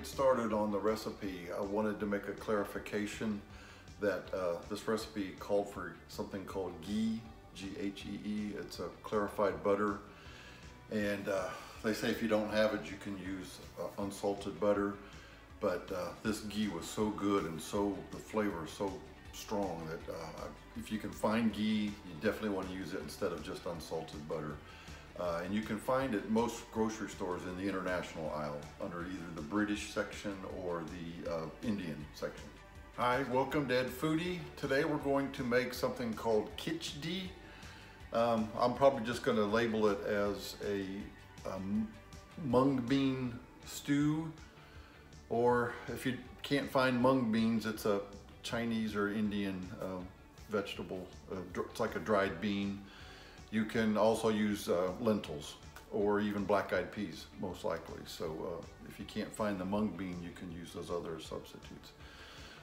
get started on the recipe, I wanted to make a clarification that this recipe called for something called ghee, G-H-E-E. It's a clarified butter, and they say if you don't have it, you can use unsalted butter. But this ghee was so good and the flavor is so strong that if you can find ghee, you definitely want to use it instead of just unsalted butter. And you can find it most grocery stores in the international aisle under either the British section or the Indian section. Hi, welcome to Ed Foodie. Today we're going to make something called Khichdi. I'm probably just going to label it as a mung bean stew, or if you can't find mung beans, it's a Chinese or Indian vegetable. It's like a dried bean. You can also use lentils or even black-eyed peas, most likely. So if you can't find the mung bean, you can use those other substitutes.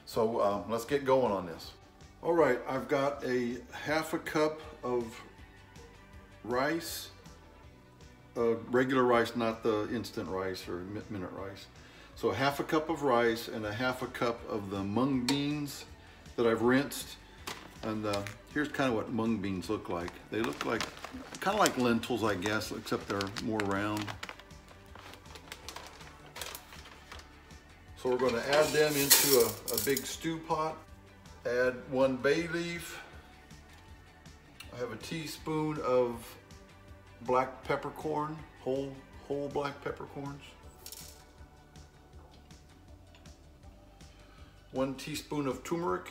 So let's get going on this. All right, I've got a half a cup of rice, regular rice, not the instant rice or minute rice. So half a cup of rice and a half a cup of the mung beans that I've rinsed. And here's kind of what mung beans look like. They look like, kind of like lentils, I guess, except they're more round. So we're going to add them into a big stew pot. Add 1 bay leaf. I have a teaspoon of black peppercorn, whole black peppercorns. 1 teaspoon of turmeric.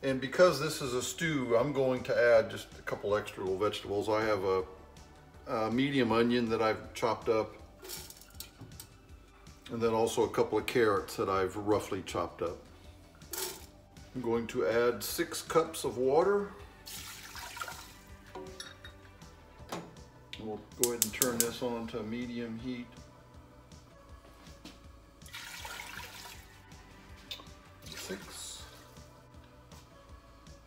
And because this is a stew, I'm going to add just a couple extra little vegetables. I have a medium onion that I've chopped up, and then also a couple of carrots that I've roughly chopped up. I'm going to add 6 cups of water. We'll go ahead and turn this on to medium heat. 6.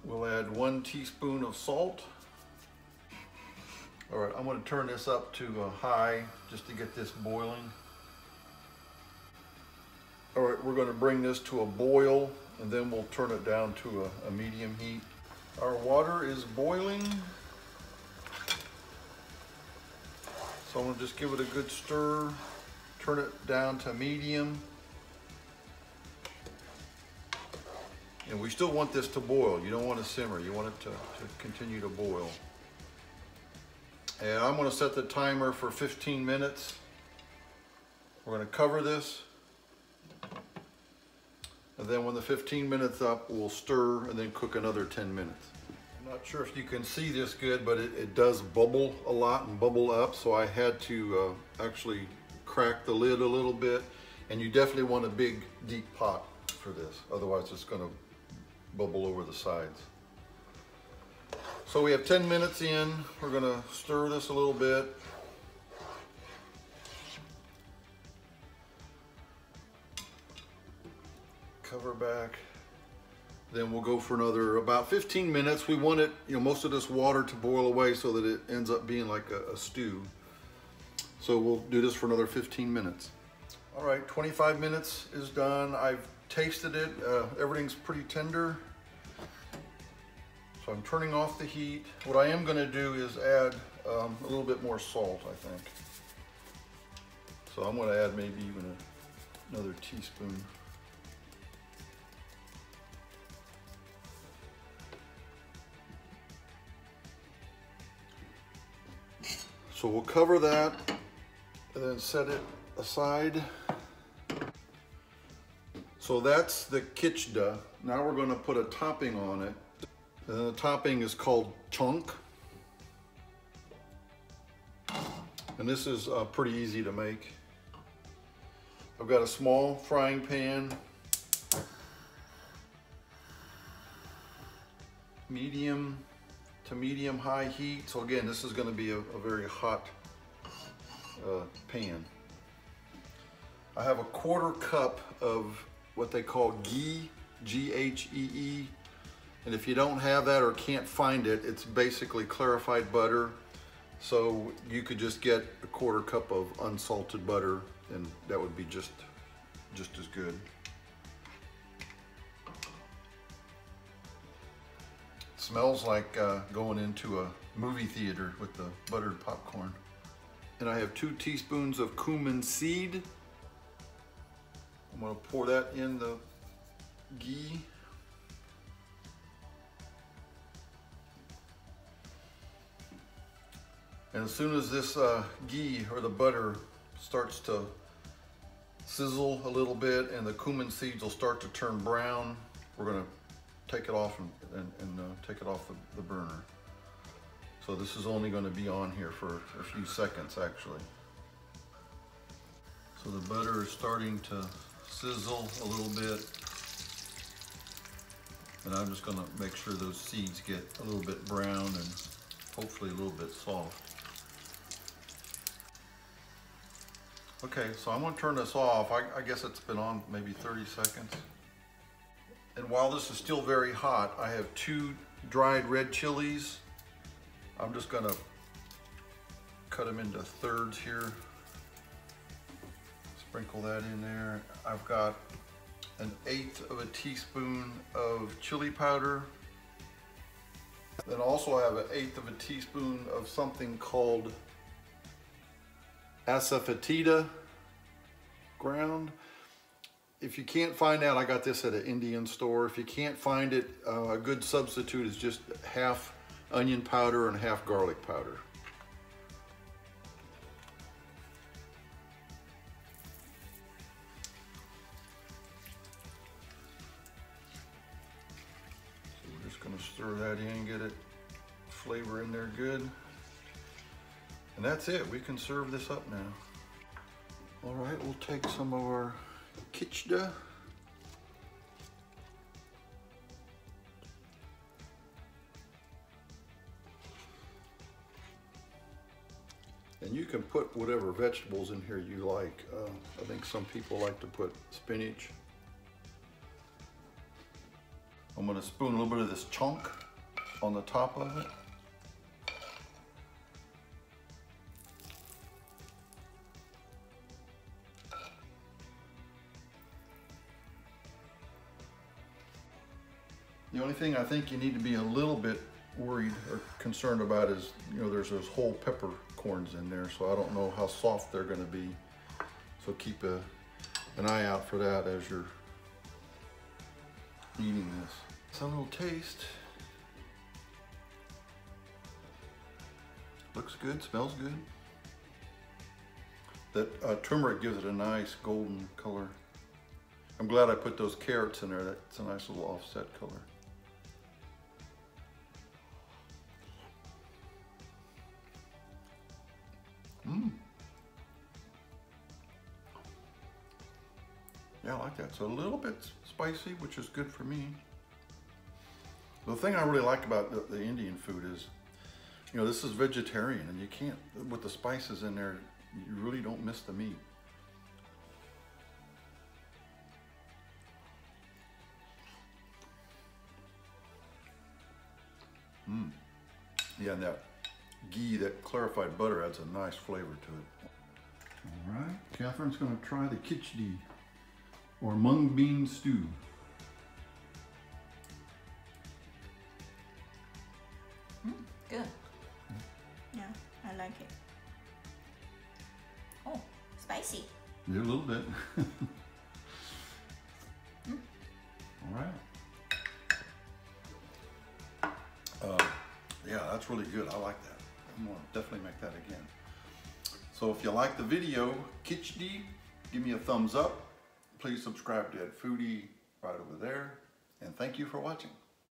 We'll add 1 teaspoon of salt. All right, I'm going to turn this up to high just to get this boiling. All right, we're going to bring this to a boil, and then we'll turn it down to a medium heat. Our water is boiling. So I'm going to just give it a good stir, turn it down to medium. And we still want this to boil. You don't want to simmer. You want it to continue to boil. And I'm going to set the timer for 15 minutes. We're going to cover this. And then when the 15 minutes up, we'll stir and then cook another 10 minutes. I'm not sure if you can see this good, but it does bubble a lot and bubble up. So I had to actually crack the lid a little bit. And you definitely want a big, deep pot for this. Otherwise, it's going to bubble over the sides. So we have 10 minutes in. We're going to stir this a little bit. Cover back. Then we'll go for another about 15 minutes. We want it, most of this water to boil away so that it ends up being like a stew. So we'll do this for another 15 minutes. All right, 25 minutes is done. I've tasted it. Everything's pretty tender. So I'm turning off the heat. What I am going to do is add a little bit more salt, I think. So I'm going to add maybe even another teaspoon. So we'll cover that and then set it aside. So that's the khichdi. Now we're going to put a topping on it. And the topping is called chunk. And this is pretty easy to make. I've got a small frying pan, medium to medium high heat. So again, this is going to be a very hot pan. I have a 1/4 cup of what they call ghee, G-H-E-E. And if you don't have that or can't find it, it's basically clarified butter. So you could just get a 1/4 cup of unsalted butter and that would be just as good. Smells like going into a movie theater with the buttered popcorn. And I have 2 teaspoons of cumin seed. I'm gonna pour that in the ghee. And as soon as this ghee or the butter starts to sizzle a little bit and the cumin seeds will start to turn brown, we're gonna take it off and take it off the burner. So this is only going to be on here for a few seconds actually. So the butter is starting to sizzle a little bit. And I'm just going to make sure those seeds get a little bit brown and hopefully a little bit soft. Okay, so I'm going to turn this off. I guess it's been on maybe 30 seconds. And while this is still very hot, I have 2 dried red chilies. I'm just gonna cut them into thirds here. Sprinkle that in there. I've got 1/8 of a teaspoon of chili powder. Then also I have 1/8 of a teaspoon of something called asafoetida ground. If you can't find that, I got this at an Indian store. If you can't find it, a good substitute is just half onion powder and half garlic powder. So we're just gonna stir that in, get it flavor in there good. And that's it, we can serve this up now. All right, we'll take some of our Khichdi. And you can put whatever vegetables in here you like. I think some people like to put spinach. I'm gonna spoon a little bit of this chunk on the top of it. The only thing I think you need to be a little bit worried or concerned about is, there's those whole peppercorns in there, so I don't know how soft they're going to be. So keep an eye out for that as you're eating this. So a little taste. Looks good, smells good. That turmeric gives it a nice golden color. I'm glad I put those carrots in there. That's a nice little offset color. Yeah, I like that. So a little bit spicy, which is good for me. The thing I really like about the Indian food is, this is vegetarian, and you can't, with the spices in there, you really don't miss the meat. Yeah, and that ghee, that clarified butter adds a nice flavor to it. All right, Catherine's gonna try the Khichdi, or mung bean stew. Good. Yeah, I like it. Oh, spicy. Yeah, a little bit. All right. Yeah, that's really good. I like that. I'm gonna definitely make that again. So if you like the video, Khichdi, give me a thumbs up. Please subscribe to Foodie right over there. And thank you for watching.